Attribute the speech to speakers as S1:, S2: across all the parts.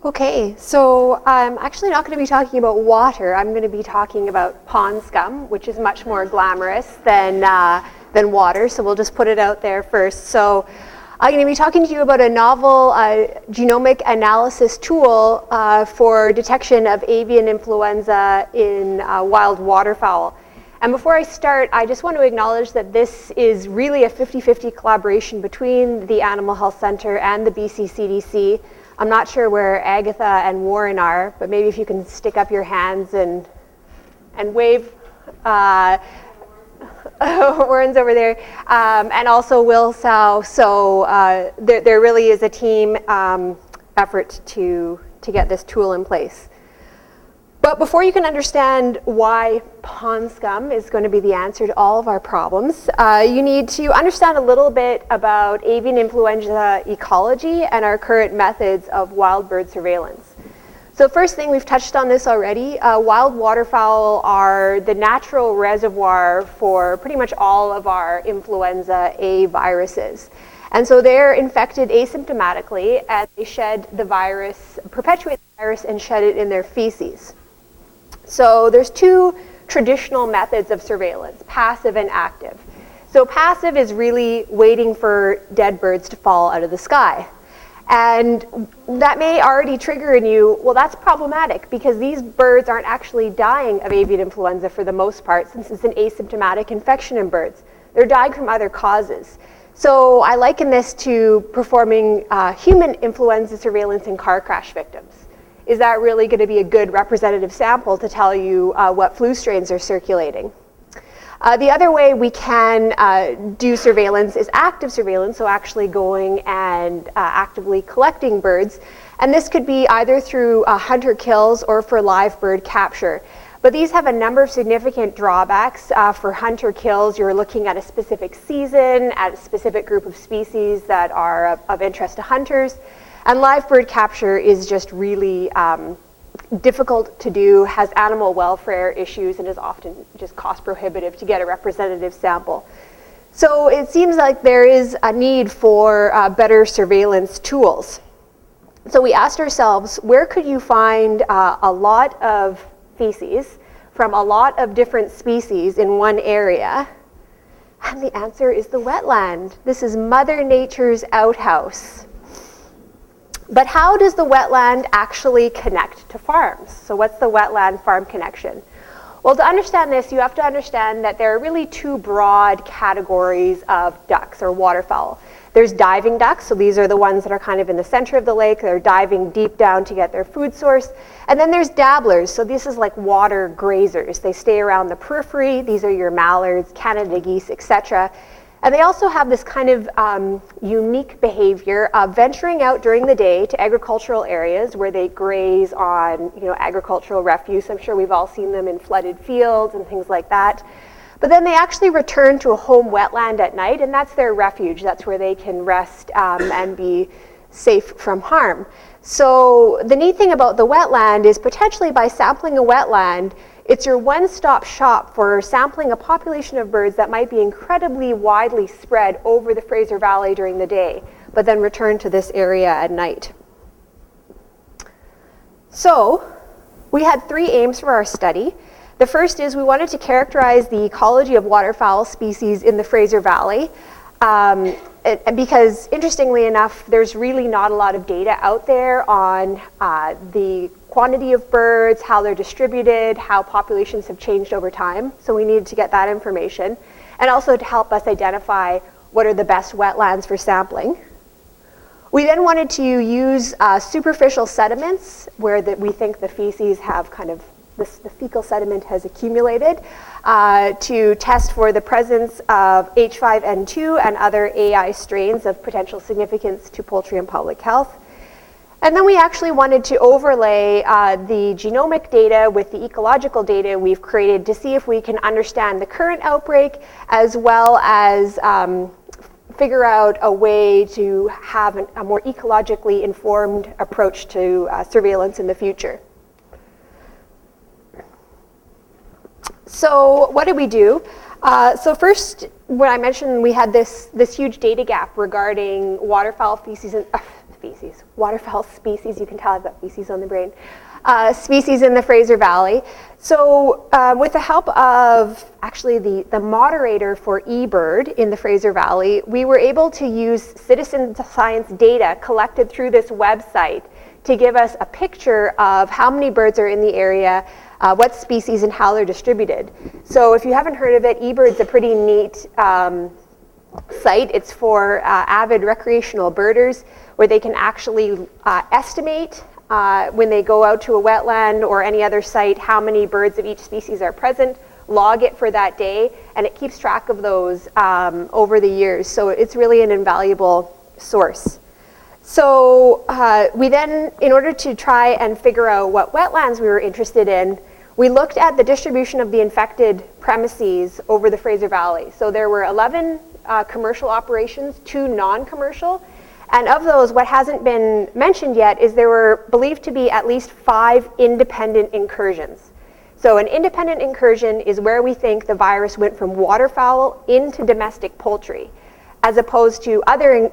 S1: Okay, so I'm actually not going to be talking about water. I'm going to be talking about pond scum, which is much more glamorous than water, so we'll just put it out there first. So I'm going to be talking to you about a novel genomic analysis tool for detection of avian influenza in wild waterfowl. And before I start, I just want to acknowledge that this is really a 50-50 collaboration between the Animal Health Center and the BC CDC. I'm not sure where Agatha and Warren are, but maybe if you can stick up your hands and wave. Warren's over there, and also Will Sow. So there really is a team effort to get this tool in place. But before you can understand why pond scum is going to be the answer to all of our problems, you need to understand a little bit about avian influenza ecology and our current methods of wild bird surveillance. So first thing, we've touched on this already, wild waterfowl are the natural reservoir for pretty much all of our influenza A viruses. And so they're infected asymptomatically and they shed the virus, perpetuate the virus and shed it in their feces. So there's two traditional methods of surveillance, passive and active. So passive is really waiting for dead birds to fall out of the sky. And that may already trigger in you, well, that's problematic because these birds aren't actually dying of avian influenza for the most part, since it's an asymptomatic infection in birds. They're dying from other causes. So I liken this to performing human influenza surveillance in car crash victims. Is that really going to be a good representative sample to tell you what flu strains are circulating? The other way we can do surveillance is active surveillance, so actually going and actively collecting birds. And this could be either through hunter kills or for live bird capture. But these have a number of significant drawbacks. For hunter kills, you're looking at a specific season, at a specific group of species that are of interest to hunters. And live bird capture is just really difficult to do, has animal welfare issues, and is often just cost prohibitive to get a representative sample. So it seems like there is a need for better surveillance tools. So we asked ourselves, where could you find a lot of feces from a lot of different species in one area? And the answer is the wetland. This is Mother Nature's outhouse. But how does the wetland actually connect to farms? So what's the wetland farm connection? Well, to understand this, you have to understand that there are really two broad categories of ducks or waterfowl. There's diving ducks, so these are the ones that are kind of in the center of the lake. They're diving deep down to get their food source. And then there's dabblers, so this is like water grazers. They stay around the periphery. These are your mallards, Canada geese, etc. And they also have this kind of unique behavior of venturing out during the day to agricultural areas where they graze on, agricultural refuse. I'm sure we've all seen them in flooded fields and things like that. But then they actually return to a home wetland at night, and that's their refuge. That's where they can rest and be safe from harm. So the neat thing about the wetland is potentially by sampling a wetland, it's your one-stop shop for sampling a population of birds that might be incredibly widely spread over the Fraser Valley during the day, but then return to this area at night. So we had three aims for our study. The first is we wanted to characterize the ecology of waterfowl species in the Fraser Valley. Because interestingly enough, there's really not a lot of data out there on the quantity of birds, how they're distributed, how populations have changed over time. So we needed to get that information, and also to help us identify what are the best wetlands for sampling. We then wanted to use superficial sediments where we think the feces have kind of, the fecal sediment has accumulated, to test for the presence of H5N2 and other AI strains of potential significance to poultry and public health. And then we actually wanted to overlay the genomic data with the ecological data we've created to see if we can understand the current outbreak, as well as figure out a way to have a more ecologically informed approach to surveillance in the future. So what did we do? So first, when I mentioned we had this huge data gap regarding waterfowl species. Waterfowl species, you can tell I've got species on the brain. Species in the Fraser Valley. So with the help of actually the moderator for eBird in the Fraser Valley, we were able to use citizen science data collected through this website to give us a picture of how many birds are in the area, what species and how they're distributed. So if you haven't heard of it, eBird's a pretty neat site. It's for avid recreational birders where they can actually estimate when they go out to a wetland or any other site how many birds of each species are present, log it for that day, and it keeps track of those over the years. So it's really an invaluable source. So we then, in order to try and figure out what wetlands we were interested in, we looked at the distribution of the infected premises over the Fraser Valley. So there were 11 commercial operations, 2 non-commercial, and of those, what hasn't been mentioned yet is there were believed to be at least 5 independent incursions. So an independent incursion is where we think the virus went from waterfowl into domestic poultry, as opposed to other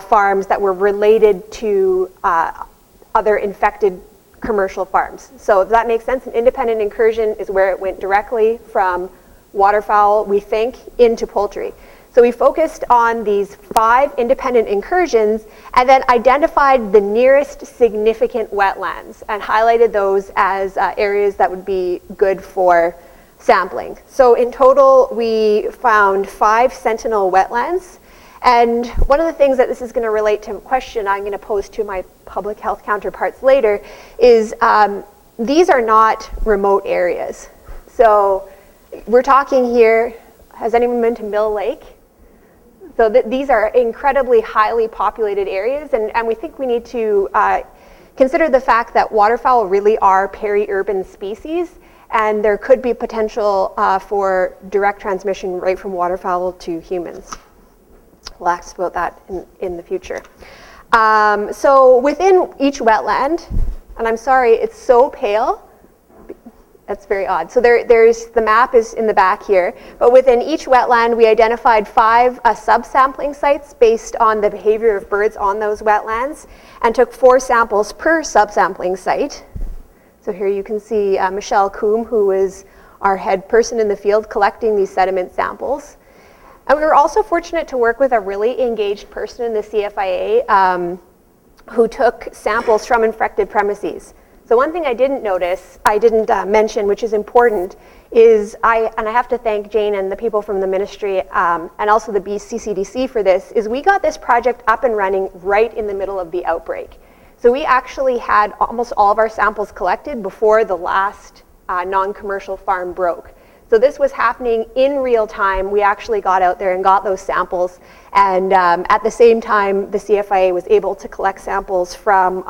S1: farms that were related to other infected commercial farms. So if that makes sense, an independent incursion is where it went directly from waterfowl, we think, into poultry. So we focused on these 5 independent incursions and then identified the nearest significant wetlands and highlighted those as areas that would be good for sampling. So in total, we found 5 sentinel wetlands. And one of the things that this is going to relate to a question I'm going to pose to my public health counterparts later is these are not remote areas. So we're talking here, has anyone been to Mill Lake? So these are incredibly highly populated areas, and we think we need to consider the fact that waterfowl really are peri-urban species, and there could be potential for direct transmission right from waterfowl to humans. We'll ask about that in the future. So within each wetland, and I'm sorry, it's so pale, that's very odd. So there's the map is in the back here, but within each wetland, we identified 5 subsampling sites based on the behavior of birds on those wetlands, and took 4 samples per subsampling site. So here you can see Michelle Coombe, who is our head person in the field collecting these sediment samples. And we were also fortunate to work with a really engaged person in the CFIA who took samples from infected premises. So one thing I didn't mention, which is important, is I have to thank Jane and the people from the ministry and also the BCCDC for this, is we got this project up and running right in the middle of the outbreak. So we actually had almost all of our samples collected before the last non-commercial farm broke. So this was happening in real time. We actually got out there and got those samples. And at the same time, the CFIA was able to collect samples from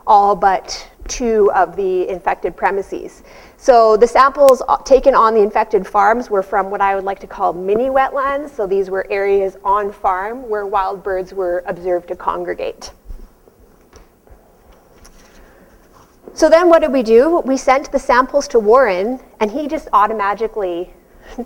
S1: all but 2 of the infected premises. So the samples taken on the infected farms were from what I would like to call mini wetlands. So these were areas on farm where wild birds were observed to congregate. So then what did we do? We sent the samples to Warren, and he just automatically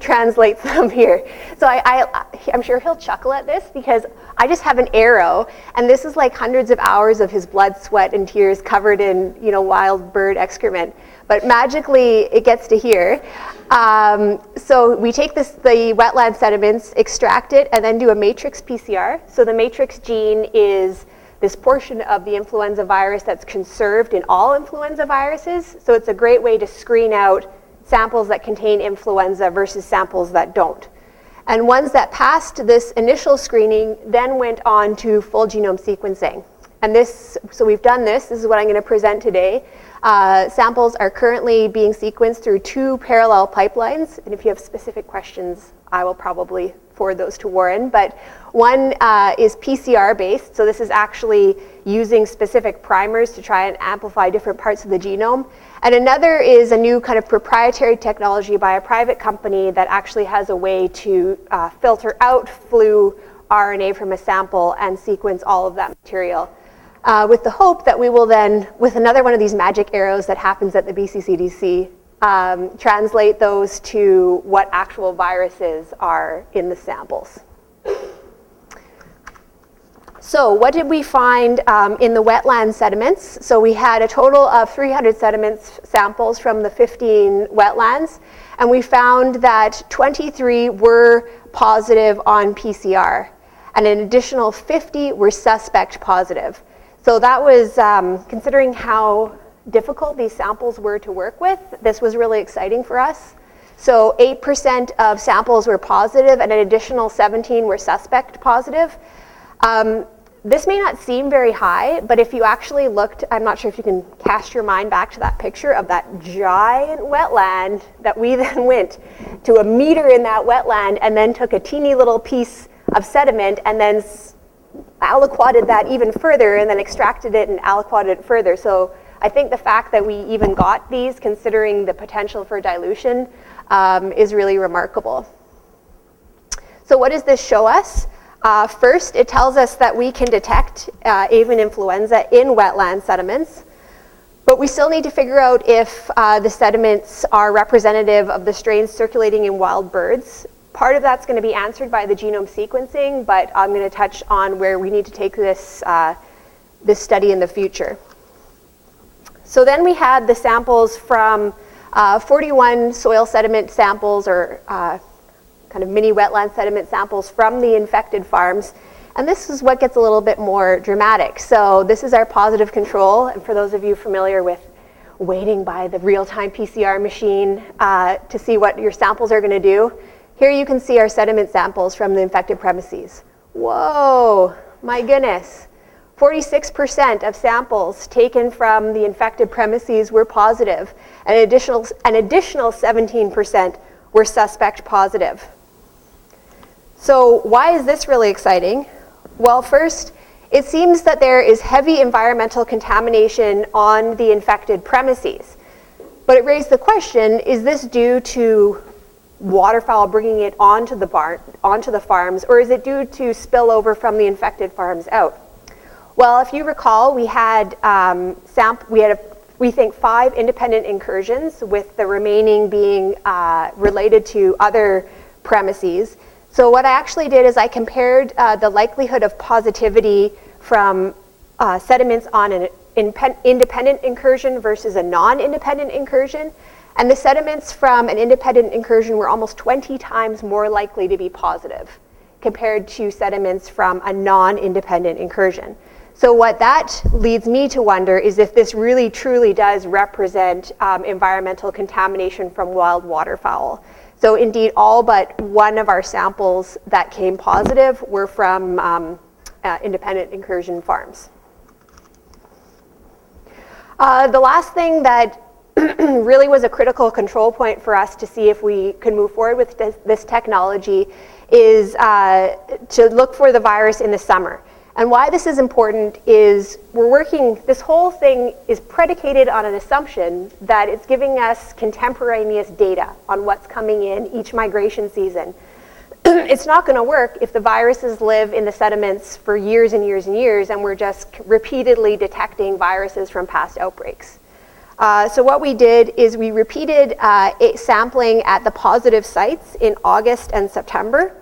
S1: translates them here. So I'm sure he'll chuckle at this because I just have an arrow, and this is like hundreds of hours of his blood, sweat, and tears covered in, wild bird excrement. But magically, it gets to here. So we take the wetland sediments, extract it, and then do a matrix PCR. So the matrix gene is this portion of the influenza virus that's conserved in all influenza viruses. So it's a great way to screen out samples that contain influenza versus samples that don't. And ones that passed this initial screening then went on to full genome sequencing. And so we've done this is what I'm going to present today. Samples are currently being sequenced through 2 parallel pipelines. And if you have specific questions, I will probably forward those to Warren. But one is PCR based. So this is actually using specific primers to try and amplify different parts of the genome. And another is a new kind of proprietary technology by a private company that actually has a way to filter out flu RNA from a sample and sequence all of that material. With the hope that we will then, with another one of these magic arrows that happens at the BCCDC, translate those to what actual viruses are in the samples. So what did we find in the wetland sediments? So we had a total of 300 sediments samples from the 15 wetlands, and we found that 23 were positive on PCR, and an additional 50 were suspect positive. So that was, considering how difficult these samples were to work with, this was really exciting for us. So 8% of samples were positive, and an additional 17 were suspect positive. This may not seem very high, but if you actually looked, I'm not sure if you can cast your mind back to that picture of that giant wetland that we then went to a meter in that wetland and then took a teeny little piece of sediment and then aliquoted that even further and then extracted it and aliquoted it further. So I think the fact that we even got these, considering the potential for dilution, is really remarkable. So what does this show us? First, it tells us that we can detect avian influenza in wetland sediments, but we still need to figure out if the sediments are representative of the strains circulating in wild birds. Part of that's going to be answered by the genome sequencing, but I'm going to touch on where we need to take this, this study in the future. So then we had the samples from 41 soil sediment samples, or kind of mini wetland sediment samples from the infected farms. And this is what gets a little bit more dramatic. So this is our positive control. And for those of you familiar with waiting by the real-time PCR machine to see what your samples are going to do, here you can see our sediment samples from the infected premises. Whoa, my goodness. 46% of samples taken from the infected premises were positive. An additional 17% were suspect positive. So why is this really exciting? Well, first, it seems that there is heavy environmental contamination on the infected premises. But it raised the question, is this due to waterfowl bringing it onto the farms, or is it due to spillover from the infected farms out? Well, if you recall, we had, we think 5 independent incursions, with the remaining being related to other premises. So what I actually did is I compared the likelihood of positivity from sediments on an independent incursion versus a non-independent incursion. And the sediments from an independent incursion were almost 20 times more likely to be positive compared to sediments from a non-independent incursion. So what that leads me to wonder is if this really truly does represent environmental contamination from wild waterfowl. So indeed, all but one of our samples that came positive were from independent incursion farms. The last thing that really was a critical control point for us to see if we could move forward with this technology is to look for the virus in the summer. And why this is important is this whole thing is predicated on an assumption that it's giving us contemporaneous data on what's coming in each migration season. It's not going to work if the viruses live in the sediments for years and years and years, and we're just repeatedly detecting viruses from past outbreaks. So what we did is we repeated sampling at the positive sites in August and September,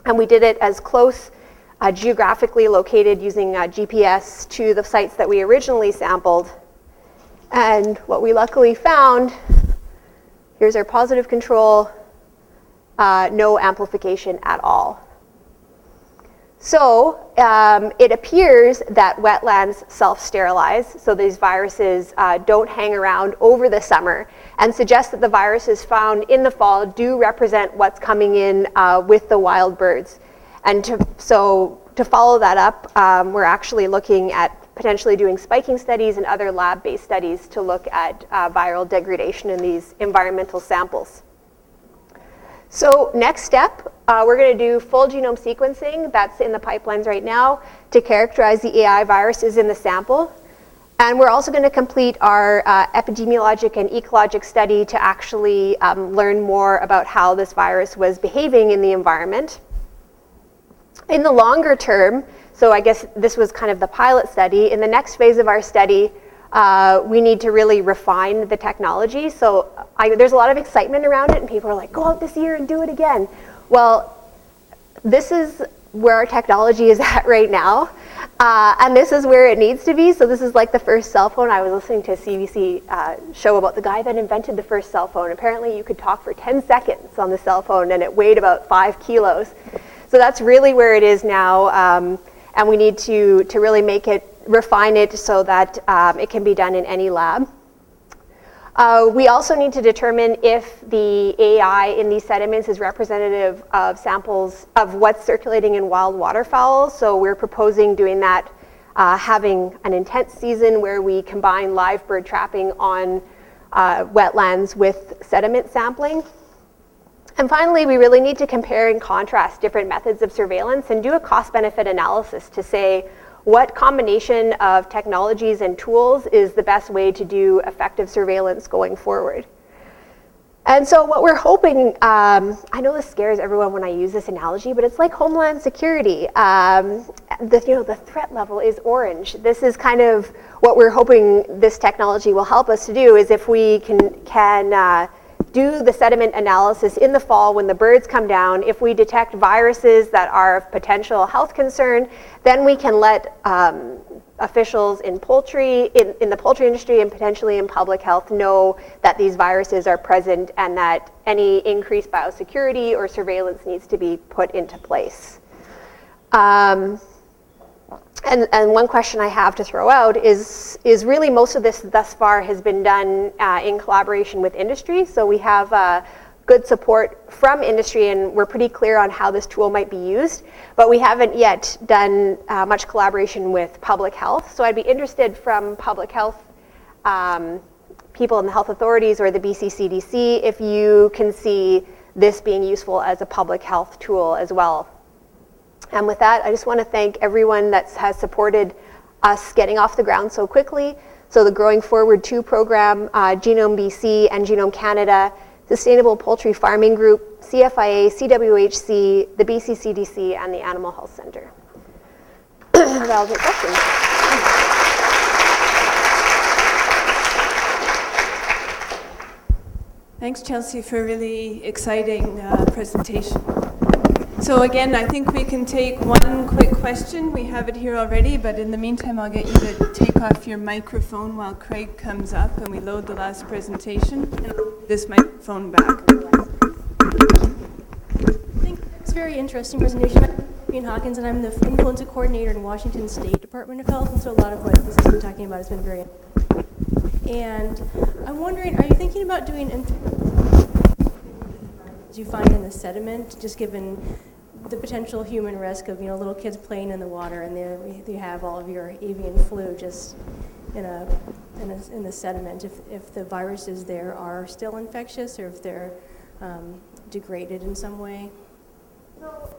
S1: and we did it as close geographically located using GPS to the sites that we originally sampled. And what we luckily found, here's our positive control, no amplification at all. So it appears that wetlands self-sterilize, so these viruses don't hang around over the summer, and suggests that the viruses found in the fall do represent what's coming in with the wild birds. And to follow that up, we're actually looking at potentially doing spiking studies and other lab-based studies to look at viral degradation in these environmental samples. So next step, we're going to do full genome sequencing. That's in the pipelines right now to characterize the AI viruses in the sample. And we're also going to complete our epidemiologic and ecologic study to actually learn more about how this virus was behaving in the environment. In the longer term, so I guess this was kind of the pilot study, in the next phase of our study, we need to really refine the technology. So there's a lot of excitement around it, and people are like, go out this year and do it again. Well, this is where our technology is at right now. And this is where it needs to be. So this is like the first cell phone. I was listening to a CBC show about the guy that invented the first cell phone. Apparently you could talk for 10 seconds on the cell phone and it weighed about 5 kilos. So that's really where it is now. And we need to really refine it so that it can be done in any lab. We also need to determine if the AI in these sediments is representative of samples of what's circulating in wild waterfowl. So we're proposing doing that, having an intense season where we combine live bird trapping on wetlands with sediment sampling. And finally, we really need to compare and contrast different methods of surveillance and do a cost-benefit analysis to say, what combination of technologies and tools is the best way to do effective surveillance going forward? And so what we're hoping, I know this scares everyone when I use this analogy, but it's like Homeland Security. The threat level is orange. This is kind of what we're hoping this technology will help us to do, is if we can do the sediment analysis in the fall when the birds come down. If we detect viruses that are of potential health concern, then we can let officials in poultry, in the poultry industry and potentially in public health know that these viruses are present and that any increased biosecurity or surveillance needs to be put into place. And one question I have to throw out is really most of this thus far has been done in collaboration with industry. So we have good support from industry and we're pretty clear on how this tool might be used, but we haven't yet done much collaboration with public health. So I'd be interested from public health people in the health authorities or the BC CDC if you can see this being useful as a public health tool as well. And with that, I just want to thank everyone that has supported us getting off the ground so quickly. So the Growing Forward 2 program, Genome BC and Genome Canada, Sustainable Poultry Farming Group, CFIA, CWHC, the BC CDC, and the Animal Health Centre. That'll take questions.
S2: Thanks, Chelsea, for a really exciting presentation. So again, I think we can take one quick question. We have it here already, but in the meantime, I'll get you to take off your microphone while Craig comes up and we load the last presentation. And this microphone back.
S3: I think it's a very interesting presentation. I'm Avian Hawkins, and I'm the Influenza Coordinator in Washington State Department of Health, and so a lot of what this has been talking about has been very interesting. And I'm wondering, are you thinking about doing as you find in the sediment, just given the potential human risk of little kids playing in the water, and there you have all of your avian flu just in the sediment. If the viruses there are still infectious, or if they're degraded in some way.
S4: So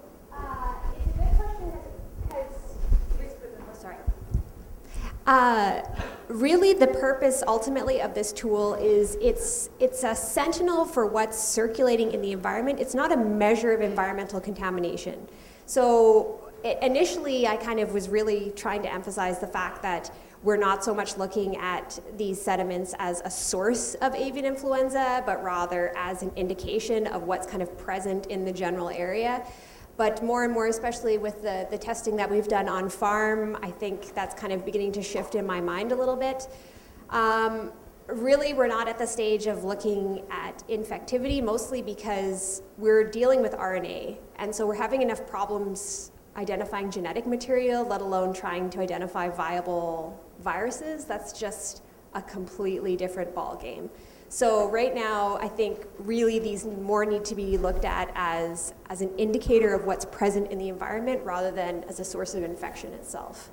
S4: it's a good question because really the purpose ultimately of this tool is it's a sentinel for what's circulating in the environment. It's not a measure of environmental contamination. So initially I kind of was really trying to emphasize the fact that we're not so much looking at these sediments as a source of avian influenza, but rather as an indication of what's kind of present in the general area. But more and more, especially with the testing that we've done on farm, I think that's kind of beginning to shift in my mind a little bit. Really, we're not at the stage of looking at infectivity, mostly because we're dealing with RNA. And so we're having enough problems identifying genetic material, let alone trying to identify viable viruses. That's just a completely different ballgame. So right now, I think really these more need to be looked at as an indicator of what's present in the environment rather than as a source of infection itself.